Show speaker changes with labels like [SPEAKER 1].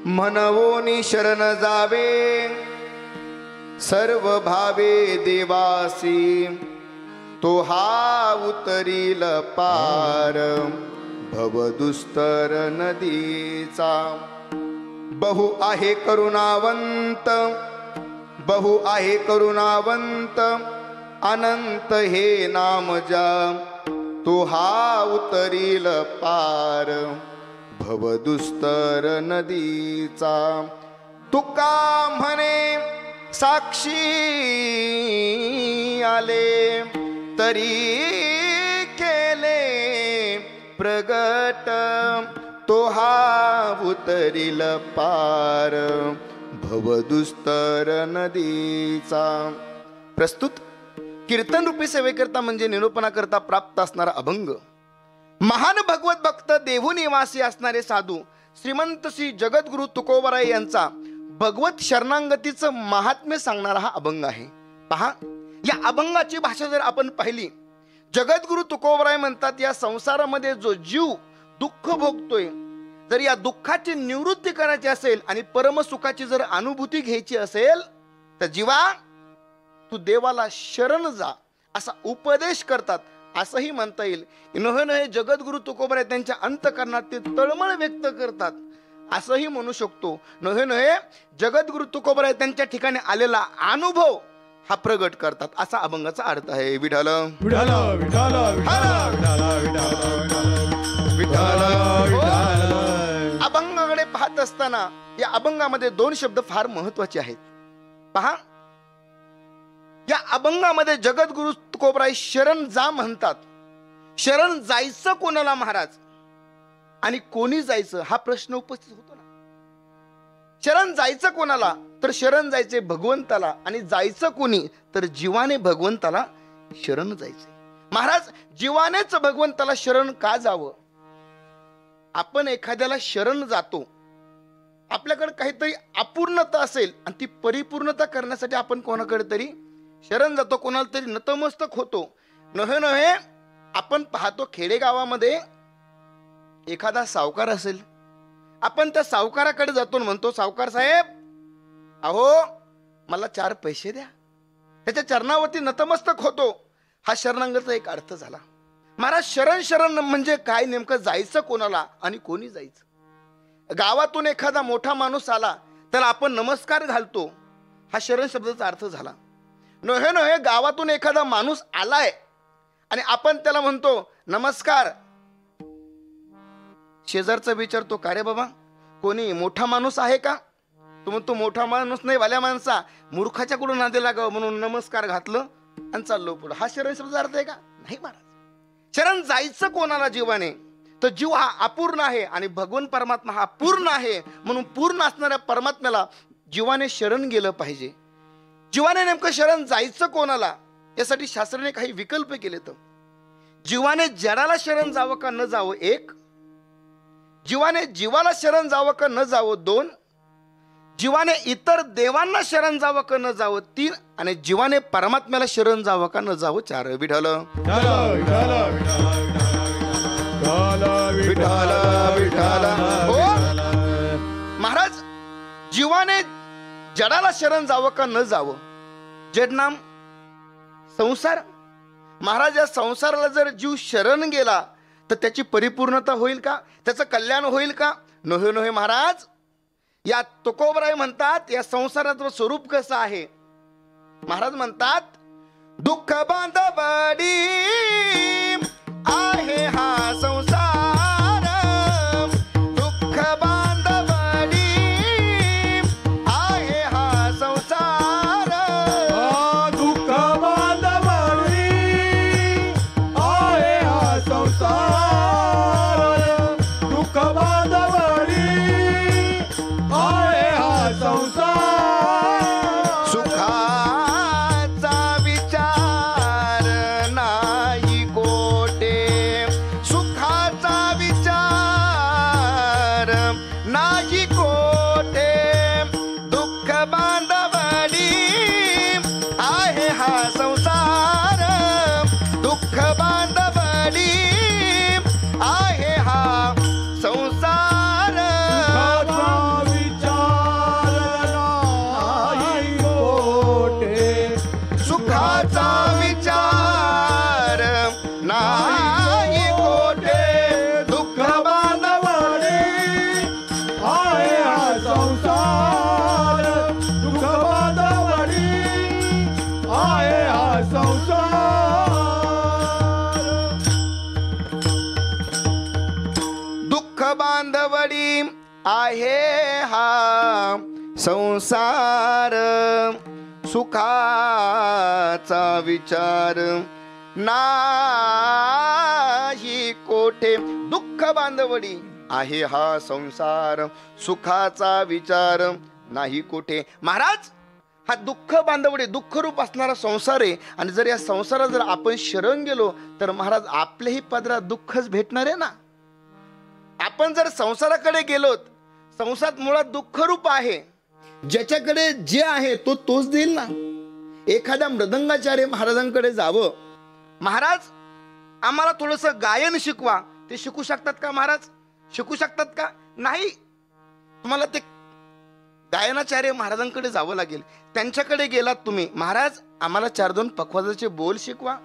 [SPEAKER 1] मनवोनी शरण जावे सर्व भावे देवासी, तो हा उतरील पार भवदुस्तर नदीचा। बहु आहे करुणावंत, बहु आहे करुणावंत, अनंत हे नाम जा, तो हा उतरील पार भवदुस्तर नदीचा। तुका म्हणे साक्षी आले, तरी केले प्रगट, तो हा उतरील पार भवदुस्तर नदीचा। प्रस्तुत कीर्तन रूपी सेवेकरता म्हणजे निरूपणाकरता प्राप्त असणारा अभंग, महान भगवत भक्त देहू निवासी असणारे साधू श्रीमंत श्री जगद्गुरु तुकोबराय यांचा भगवत शरणांगतीचं महात्म्य सांगणारा हा अभंग आहे। पहा, या अभंगाची भाषा जर आपण पाहिली, जगद्गुरु तुकोबराय म्हणतात, या संसारामध्ये जो जीव दुःख भोगतोय, जर या दुःखाची निवृत्ती करायची असेल आणि परमसुखाची जर अनुभूती घ्यायची असेल, तर जीवा तू देवाला शरण जा असा उपदेश करतात, असंही म्हणता येईल। नव्हे जगद्गुरु तुकोबराय त्यांच्या अंतःकरणात ते तळमळ व्यक्त करतात, असंही म्हणू शकतो। नव्हे जगद्गुरु तुकोबराय त्यांच्या ठिकाणी आलेला अनुभव हा प्रगट करतात, असा अभंगाचा अर्थ आहे। विठ्ठल विठ्ठल विठ्ठल विठ्ठल विठ्ठल। अभंगाकडे पाहत असताना या अभंगामध्ये दोन शब्द फार महत्वाचे आहेत। पहा, या अभंगामध्ये जगद्गुरु तुकोबराय शरण जा म्हणतात। शरण जायचं कोणाला महाराज आणि कोणी जायचं हा प्रश्न उपस्थित होतो ना। शरण जायचं कोणाला, तर शरण जायचे भगवंताला, आणि जायचं कोणी, तर जीवाने भगवंताला शरण जायचे। महाराज, जीवानेच भगवंताला शरण का जावं? आपण एखाद्याला शरण जातो, आपल्याकडे काहीतरी अपूर्णता असेल आणि ती परिपूर्णता करण्यासाठी आपण कोणाकडे तरी शरण जातो, कोणाला तरी नतमस्तक होतो। नव्हे आपण पाहतो खेडेगावामध्ये एखादा सावकार असेल, आपण त्या सावकाराकडे जातो आणि म्हणतो, सावकार साहेब अहो मला 4 पैसे द्या, त्याच्या चरणावरती नतमस्तक होतो। हा शरणागतीचा एक अर्थ झाला। महाराज, शरण म्हणजे काय, नेमकं जायचं कोणाला आणि कोणी जायचं? गावातून एखादा मोठा माणूस आला तर आपण नमस्कार घालतो, हा शरण शब्दाचा अर्थ झाला। नव्हे गावातून एखादा माणूस आलाय आणि आपण त्याला म्हणतो नमस्कार, शेजारचा विचारतो, का रे बाबा कोणी मोठा माणूस आहे का? तो म्हणतो मोठा माणूस नाही, वाल्या माणसा, मूर्खाच्या कडून नादे लागावं म्हणून नमस्कार घातलं आणि चाललो पुढे। हा शरण शब्दाचा अर्थ आहे का? नाही महाराज। शरण जायचं कोणाला जीवाने, तर जीव हा अपूर्ण आहे आणि भगवान परमात्मा हा पूर्ण आहे, म्हणून पूर्ण असणाऱ्या परमात्म्याला जीवाने शरण गेलं पाहिजे। जीवाने नेमकं शरण जायचं कोणाला, यासाठी शास्त्राने काही विकल्प केले. तर जीवाने जडाला शरण जावं का न जावं, एक. जीवाने जीवाला शरण जावं का न जावं, दोन. जीवाने इतर देवांना शरण जावं का न जावं, तीन. आणि जीवाने परमात्म्याला शरण जावं का न जावं, चार. विठ्ठल हो महाराज, जीवाने जडाला शरण जावं का न जावं. जड नाम संसार. महाराज, या संसाराला जर जीव शरण गेला तर त्याची परिपूर्णता होईल का, त्याचं कल्याण होईल का. नोहे नोहे महाराज. या तुकोबराय म्हणतात, या संसाराचं स्वरूप कसं आहे. महाराज म्हणतात, दुःख बांधवडी आहे हा संसार. दुःख बांधवडी आहे हा संसार.
[SPEAKER 2] दुःख बांधवडी आहे हा संसार. दुःख बांधवडी आहे हा संसार.
[SPEAKER 1] सुखाचा विचार नाही कोठे. सुखाचा विचार नाही कोठे. दुःख बांधवडी आहे हा संसार. दुःख बांधवडी आहे हा संसार.
[SPEAKER 2] सुखाचा विचार नाही कोठे.
[SPEAKER 1] सुखाचा विचार नाही कोठे. दुःख
[SPEAKER 2] बांधवडी आहे हा संसार. दुःख बांधवडी आहे हा संसार.
[SPEAKER 1] दुःख बांधवडी आहे हा संसार. सुखाचा विचार नाही कोठे. दुःख बांधवडी आहे हा संसार. सुखाचा विचार नाही कोठे. महाराज, हा दुःख बांधवडी दुःखरूप असणारा संसार आहे. आणि जर या संसारात जर आपण शरण गेलो तर महाराज आपल्याही पदरात दुःखच भेटणार आहे ना. आपण जर संसाराकडे गेलोत, संसार मुळात दुःखरूप आहे. ज्याच्याकडे जे आहे तो तोच देईल ना. एखाद्या मृदंगाचार्य महाराजांकडे जावं, महाराज आम्हाला थोडंसं गायन शिकवा. ते शिकू शकतात का महाराज? शिकू शकतात का? नाही. तुम्हाला ते गायनाचार्य महाराजांकडे जावं लागेल. त्यांच्याकडे गेलात तुम्ही, महाराज आम्हाला 4-2 पखवाजाचे बोल शिकवा.